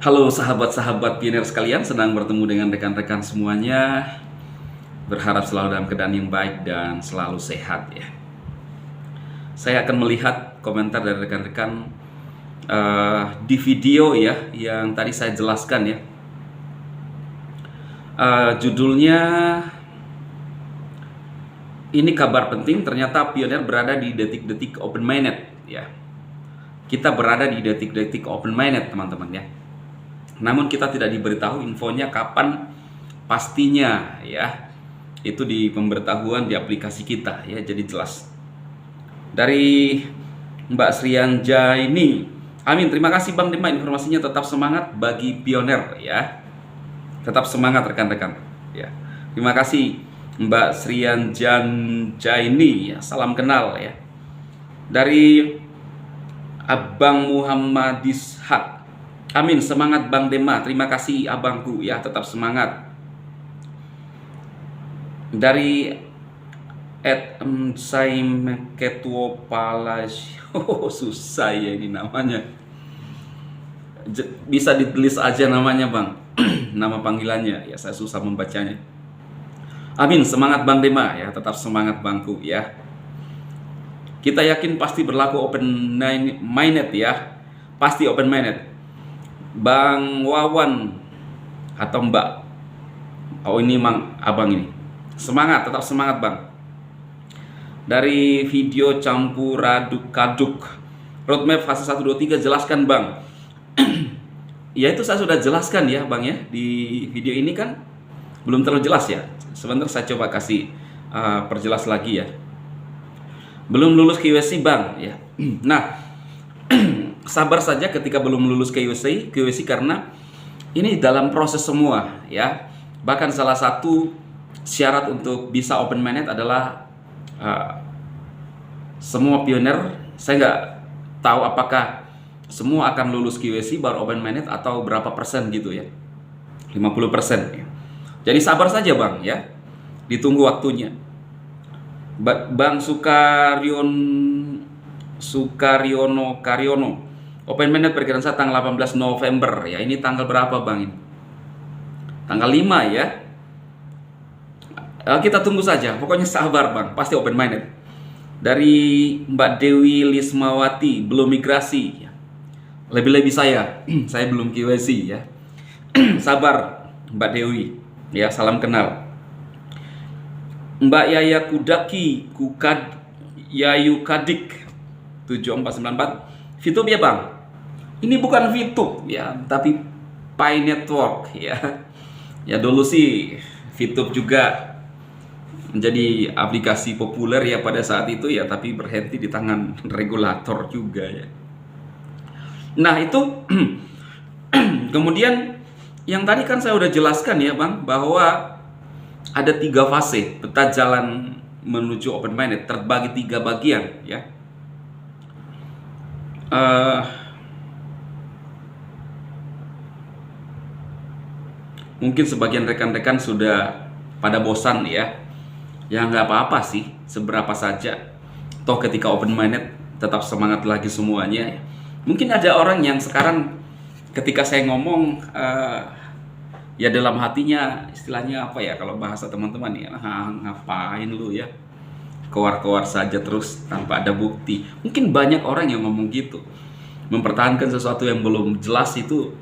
Halo sahabat-sahabat pionir sekalian, senang bertemu dengan rekan-rekan semuanya. Berharap selalu dalam keadaan yang baik dan selalu sehat ya. Saya akan melihat komentar dari rekan-rekan di video ya yang tadi saya jelaskan ya. Judulnya ini kabar penting, ternyata pionir berada di detik-detik open mainnet ya. Kita berada di detik-detik open mainnet teman-teman ya. Namun kita tidak diberitahu infonya kapan pastinya ya. Itu di pemberitahuan di aplikasi kita ya, jadi jelas. Dari Mbak Srianja ini, amin, terima kasih Bang Dema, informasinya tetap semangat bagi pionir ya. Tetap semangat rekan-rekan ya. Terima kasih Mbak Srianja ini ya, salam kenal ya. Dari Abang Muhammad Ishak, amin, semangat Bang Dema, terima kasih abangku ya, tetap semangat. Dari Saimeketwopalasio, susah ya ini namanya, bisa ditulis aja namanya Bang. Nama panggilannya ya, saya susah membacanya. Amin, semangat Bang Dema ya, tetap semangat bangku ya. Kita yakin pasti berlaku open mainnet ya, pasti open mainnet. Bang Wawan atau Mbak, oh ini Mang Abang ini, semangat, tetap semangat Bang. Dari video campur aduk-aduk, roadmap fase 1, 2, 3 jelaskan Bang. Ya itu saya sudah jelaskan ya Bang ya, di video ini kan belum terlalu jelas ya. Sebentar saya coba kasih perjelas lagi ya. Belum lulus KYC Bang ya. Nah, sabar saja ketika belum lulus KYC karena ini dalam proses semua ya. Bahkan salah satu syarat untuk bisa open mainnet adalah semua pionir, saya nggak tahu apakah semua akan lulus KYC baru open mainnet atau berapa persen gitu ya, 50% ya. Jadi sabar saja Bang ya, ditunggu waktunya. Bang Karyono, open mainnet perkiraan saya tanggal 18 November ya. Ini tanggal berapa Bang ini? Tanggal 5 ya. Kita tunggu saja, pokoknya sabar Bang, pasti open mainnet. Dari Mbak Dewi Lismawati, belum migrasi ya. Lebih-lebih saya belum KYC ya. Sabar Mbak Dewi ya, salam kenal. Mbak Yaya Kudaki Yayu Kadik 7494, VTube ya Bang. Ini bukan VTube ya, tapi Pi Network ya. Ya dulu sih VTube juga menjadi aplikasi populer ya pada saat itu ya, tapi berhenti di tangan regulator juga ya. Nah itu kemudian yang tadi kan saya udah jelaskan ya Bang, bahwa ada 3 fase peta jalan menuju open mainnet, terbagi 3 bagian ya. Mungkin sebagian rekan-rekan sudah pada bosan ya. Ya nggak apa-apa sih, seberapa saja. Toh ketika open mainnet tetap semangat lagi semuanya. Mungkin ada orang yang sekarang ketika saya ngomong ya dalam hatinya istilahnya apa ya, kalau bahasa teman-teman ya, ngapain lu ya, keluar-keluar saja terus tanpa ada bukti. Mungkin banyak orang yang ngomong gitu. Mempertahankan sesuatu yang belum jelas itu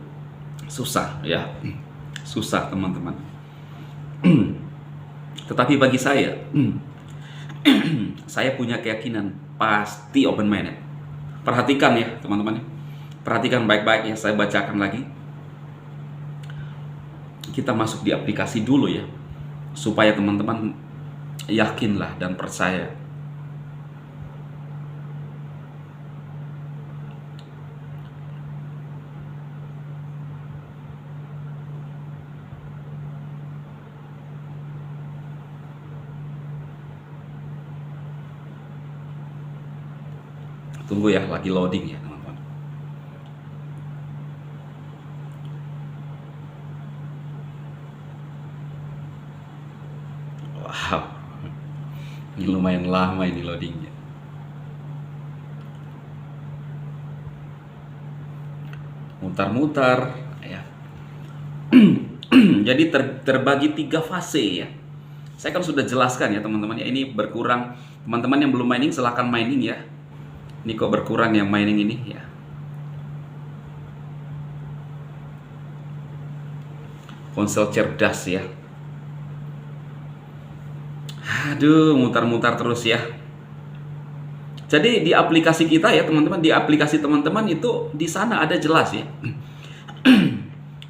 susah ya, susah teman-teman. Tetapi bagi saya saya punya keyakinan pasti open mainnet. Perhatikan ya teman-teman, perhatikan baik-baik ya, saya bacakan lagi. Kita masuk di aplikasi dulu ya, supaya teman-teman yakinlah dan percaya. Tunggu ya, lagi loading ya teman-teman. Wow, ini lumayan lama ini loadingnya. Mutar-mutar ya. Jadi terbagi 3 fase ya. Saya kan sudah jelaskan ya teman-teman ya, ini berkurang. Teman-teman yang belum mining silahkan mining ya. Ini kok berkurang yang mining ini ya. Ponsel cerdas ya. Aduh, mutar-mutar terus ya. Jadi di aplikasi kita ya teman-teman, di aplikasi teman-teman itu di sana ada jelas ya.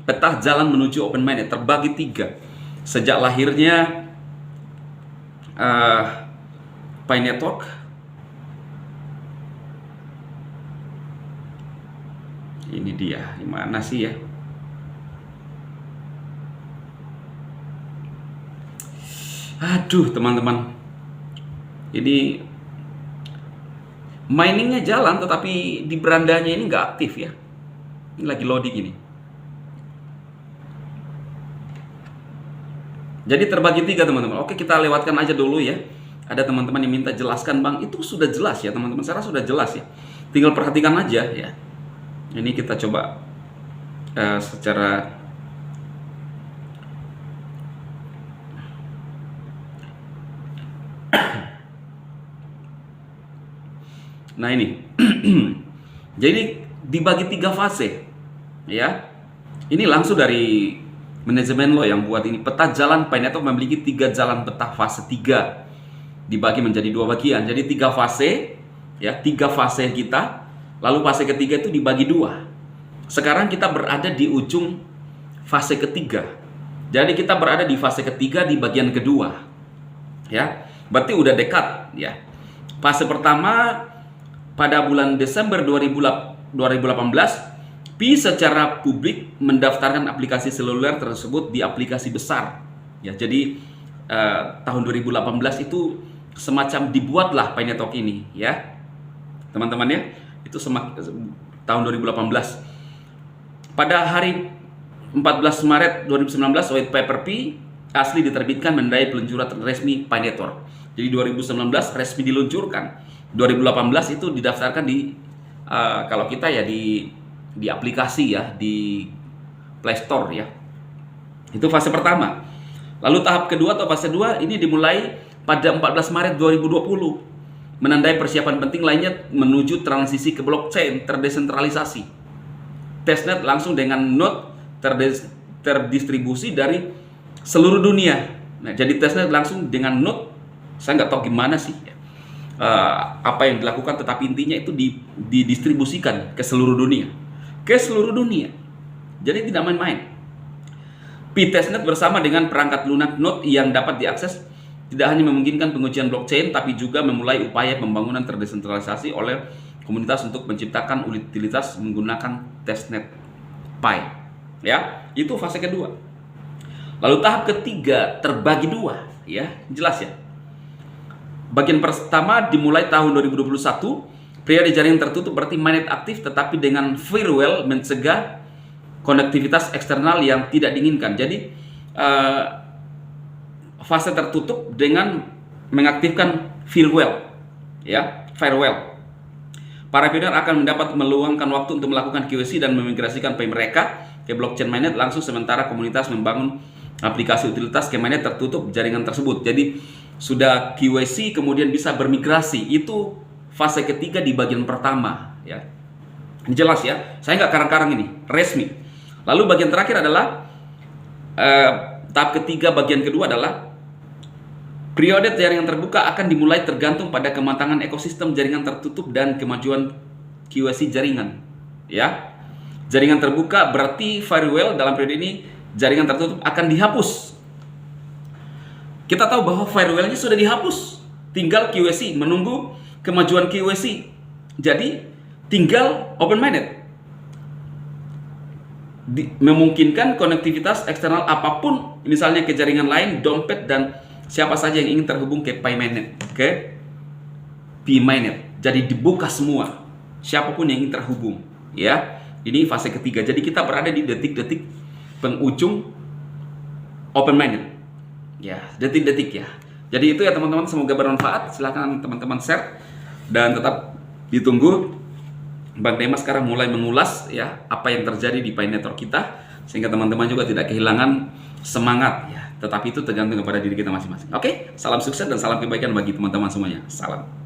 Peta jalan menuju open mainnet terbagi 3. Sejak lahirnya Pi Network, ini dia, gimana sih ya? Aduh teman-teman, ini miningnya jalan tetapi di berandanya ini nggak aktif ya. Ini lagi loading ini. Jadi terbagi 3 teman-teman. Oke, kita lewatkan aja dulu ya. Ada teman-teman yang minta jelaskan bang, itu sudah jelas ya teman-teman. Saya rasa sudah jelas ya. Tinggal perhatikan aja ya. Ini kita coba secara nah ini. Jadi dibagi 3 fase ya. Ini langsung dari manajemen lo yang buat ini. Peta jalan Pi Network memiliki 3 jalan peta fase 3, dibagi menjadi 2 bagian. Jadi 3 fase ya, 3 fase kita. Lalu fase ketiga itu dibagi 2. Sekarang kita berada di ujung fase ketiga. Jadi kita berada di fase ketiga di bagian kedua ya. Berarti udah dekat ya. Fase pertama pada bulan Desember 2018, Pi secara publik mendaftarkan aplikasi seluler tersebut di aplikasi besar. Ya, jadi tahun 2018 itu semacam dibuatlah Pi Network ini, ya, teman-teman ya. Itu tahun 2018. Pada hari 14 Maret 2019, white paper Pi asli diterbitkan menandai peluncuran resmi Pi Network. Jadi 2019 resmi diluncurkan. 2018 itu didaftarkan di kalau kita ya di aplikasi ya, di Play Store ya. Itu fase pertama. Lalu tahap kedua atau fase 2 ini dimulai pada 14 Maret 2020. Menandai persiapan penting lainnya menuju transisi ke blockchain terdesentralisasi. Testnet langsung dengan node terdistribusi dari seluruh dunia. Nah, jadi testnet langsung dengan node, saya nggak tahu gimana sih apa yang dilakukan, tetapi intinya itu didistribusikan ke seluruh dunia. Jadi tidak main-main. Pi testnet bersama dengan perangkat lunak node yang dapat diakses tidak hanya memungkinkan pengujian blockchain, tapi juga memulai upaya pembangunan terdesentralisasi oleh komunitas untuk menciptakan utilitas menggunakan testnet Pi. Ya, itu fase kedua. Lalu tahap ketiga terbagi 2, ya, jelas ya. Bagian pertama dimulai tahun 2021. Periode jaringan tertutup berarti mainnet aktif, tetapi dengan firewall mencegah konektivitas eksternal yang tidak diinginkan. Jadi fase tertutup dengan mengaktifkan firewall, ya, firewall. Para pioner akan mendapat meluangkan waktu untuk melakukan QC dan memigrasikan Pi mereka ke blockchain mainnet langsung, sementara komunitas membangun aplikasi utilitas ke mainnet tertutup jaringan tersebut. Jadi sudah QC kemudian bisa bermigrasi. Itu fase ketiga di bagian pertama ya. Ini jelas ya. Saya nggak karang-karang, ini resmi. Lalu bagian terakhir adalah tahap ketiga bagian kedua adalah periode jaringan terbuka akan dimulai tergantung pada kematangan ekosistem jaringan tertutup dan kemajuan QC jaringan ya. Jaringan terbuka berarti firewall dalam periode ini, jaringan tertutup akan dihapus. Kita tahu bahwa firewallnya sudah dihapus, tinggal QC, menunggu kemajuan QC. Jadi tinggal open mainnet, memungkinkan konektivitas eksternal apapun, misalnya ke jaringan lain, dompet, dan siapa saja yang ingin terhubung ke Pi mainnet, Pi mainnet. Jadi dibuka semua, siapapun yang ingin terhubung, ya. Ini fase ketiga. Jadi kita berada di detik-detik penghujung open mainnet. Ya, detik-detik ya. Jadi itu ya teman-teman, semoga bermanfaat. Silahkan teman-teman share dan tetap ditunggu. Bang Dema sekarang mulai mengulas ya apa yang terjadi di Pi Network kita. sehingga teman-teman juga tidak kehilangan semangat ya. Tetapi itu tergantung kepada diri kita masing-masing. Oke, salam sukses dan salam kebaikan bagi teman-teman semuanya. Salam.